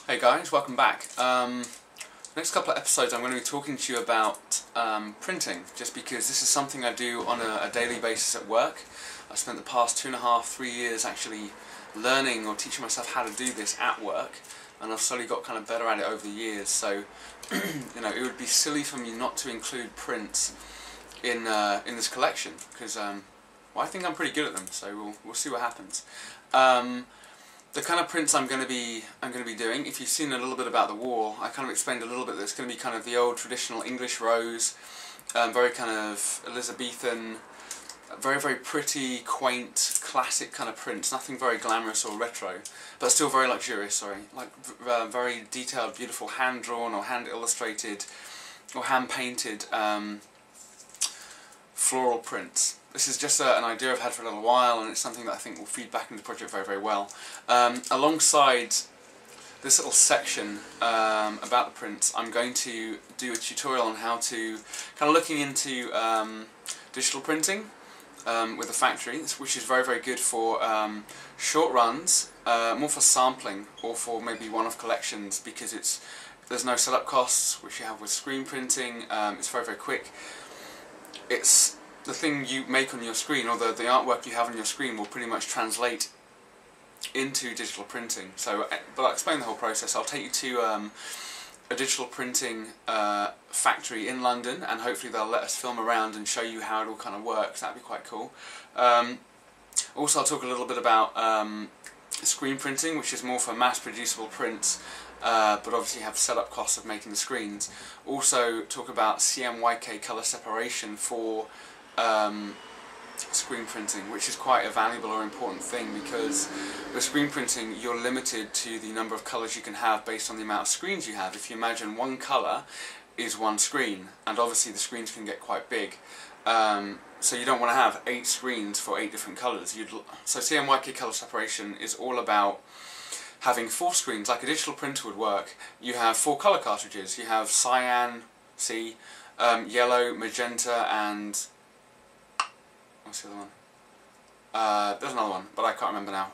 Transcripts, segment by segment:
Hey guys, welcome back. Next couple of episodes I'm going to be talking to you about printing, just because this is something I do on a daily basis at work. I spent the past 2.5–3 years actually learning or teaching myself how to do this at work, and I've slowly got kind of better at it over the years, so you know, it would be silly for me not to include prints in this collection, because well, I think I'm pretty good at them, so we'll see what happens. The kind of prints I'm going to be doing, if you've seen a little bit about the wall, I kind of explained a little bit that it's going to be kind of the old traditional English rose, very kind of Elizabethan, very pretty, quaint, classic kind of prints, nothing very glamorous or retro, but still very luxurious, sorry, like very detailed, beautiful hand-drawn or hand-illustrated or hand-painted floral prints. This is just an idea I've had for a little while, and it's something that I think will feed back into the project very well. Alongside this little section about the prints, I'm going to do a tutorial on how to, kind of looking into digital printing with a factory, which is very good for short runs, more for sampling or for maybe one-off collections, because there's no setup costs, which you have with screen printing. It's very quick. It's the thing you make on your screen, or the artwork you have on your screen, will pretty much translate into digital printing. So, but I'll explain the whole process. I'll take you to a digital printing factory in London, and hopefully they'll let us film around and show you how it all kind of works. That'd be quite cool. Also, I'll talk a little bit about screen printing, which is more for mass-producible prints, but obviously have setup costs of making the screens. Also talk about CMYK colour separation for screen printing, which is quite a valuable or important thing, because with screen printing you're limited to the number of colours you can have based on the amount of screens you have. If you imagine one colour is one screen, and obviously the screens can get quite big, so you don't want to have 8 screens for 8 different colours. So CMYK colour separation is all about having 4 screens, like a digital printer would work. You have 4 colour cartridges. You have cyan, C, yellow, magenta, and what's the other one? There's another one, but I can't remember now.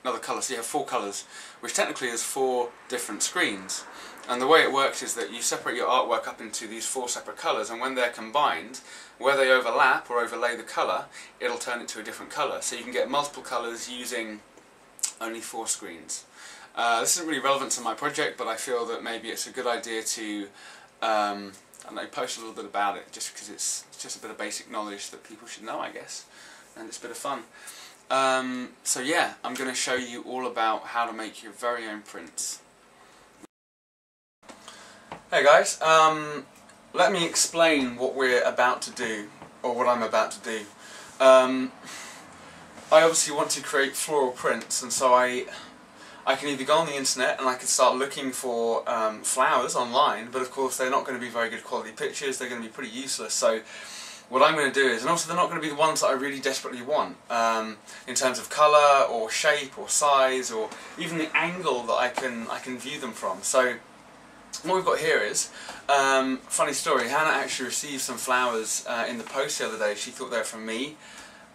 Another colour. So you have 4 colours, which technically is 4 different screens. And the way it works is that you separate your artwork up into these 4 separate colours, and when they're combined, where they overlap or overlay the colour, it'll turn it to a different colour. So you can get multiple colours using only 4 screens. This isn't really relevant to my project, but I feel that maybe it's a good idea to I don't know, post a little bit about it, just because it's just a bit of basic knowledge that people should know, I guess, and it's a bit of fun. So yeah, I'm going to show you all about how to make your very own prints. Hey guys, let me explain what we're about to do, or what I'm about to do. I obviously want to create floral prints, and so I can either go on the internet and I can start looking for flowers online, but of course they're not going to be very good quality pictures, they're going to be pretty useless. So what I'm going to do is, and also they're not going to be the ones that I really desperately want, in terms of colour or shape or size, or even the angle that I can view them from. So what we've got here is, funny story, Hannah actually received some flowers in the post the other day. She thought they were from me.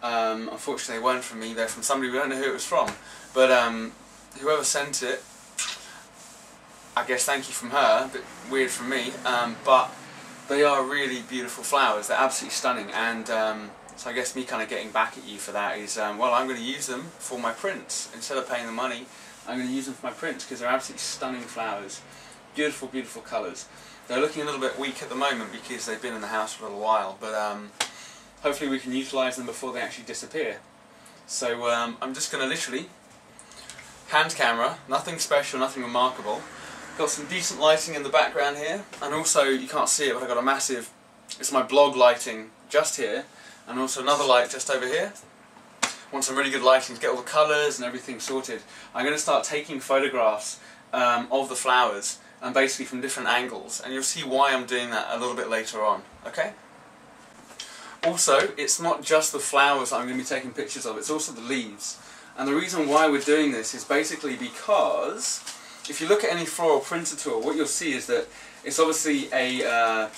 Unfortunately they weren't from me, they're from somebody, we don't know who it was from, but whoever sent it, I guess thank you from her, a bit weird from me, but they are really beautiful flowers. They're absolutely stunning, and so I guess me kind of getting back at you for that is, well, I'm going to use them for my prints. Instead of paying the money, I'm going to use them for my prints, because they're absolutely stunning flowers. Beautiful colours. They're looking a little bit weak at the moment because they've been in the house for a little while, but hopefully we can utilise them before they actually disappear. So I'm just going to literally hand camera, nothing special, nothing remarkable. Got some decent lighting in the background here, and also, you can't see it, but I've got a massive, it's my blog lighting just here, and also another light just over here. Want some really good lighting to get all the colours and everything sorted. I'm going to start taking photographs of the flowers, and basically from different angles, and you'll see why I'm doing that a little bit later on, okay? Also, it's not just the flowers that I'm going to be taking pictures of, it's also the leaves. And the reason why we're doing this is basically because if you look at any floral printer tool, what you'll see is that it's obviously a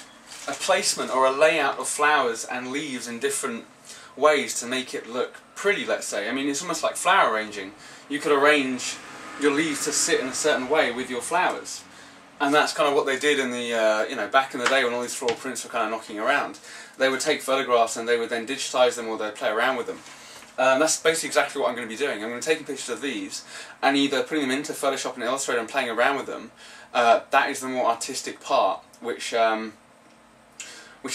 placement or a layout of flowers and leaves in different ways to make it look pretty, let's say. I mean, it's almost like flower arranging. You could arrange your leaves to sit in a certain way with your flowers. And that's kind of what they did in the, you know, back in the day when all these floral prints were kind of knocking around. They would take photographs and they would then digitise them, or they'd play around with them. That's basically exactly what I'm going to be doing. I'm going to be taking pictures of these and either putting them into Photoshop and Illustrator and playing around with them. That is the more artistic part, which is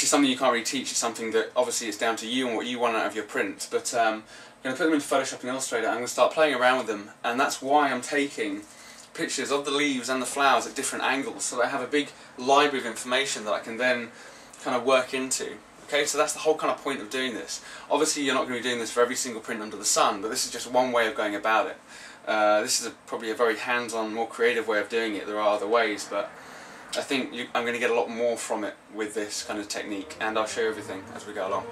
something you can't really teach. It's something that obviously is down to you and what you want out of your prints. But I'm going to put them into Photoshop and Illustrator and I'm going to start playing around with them. And that's why I'm taking pictures of the leaves and the flowers at different angles, so that I have a big library of information that I can then kind of work into. Okay, so that's the whole kind of point of doing this. Obviously you're not going to be doing this for every single print under the sun, but this is just one way of going about it. This is probably a very hands-on, more creative way of doing it. There are other ways, but I think I'm going to get a lot more from it with this kind of technique, and I'll show you everything as we go along.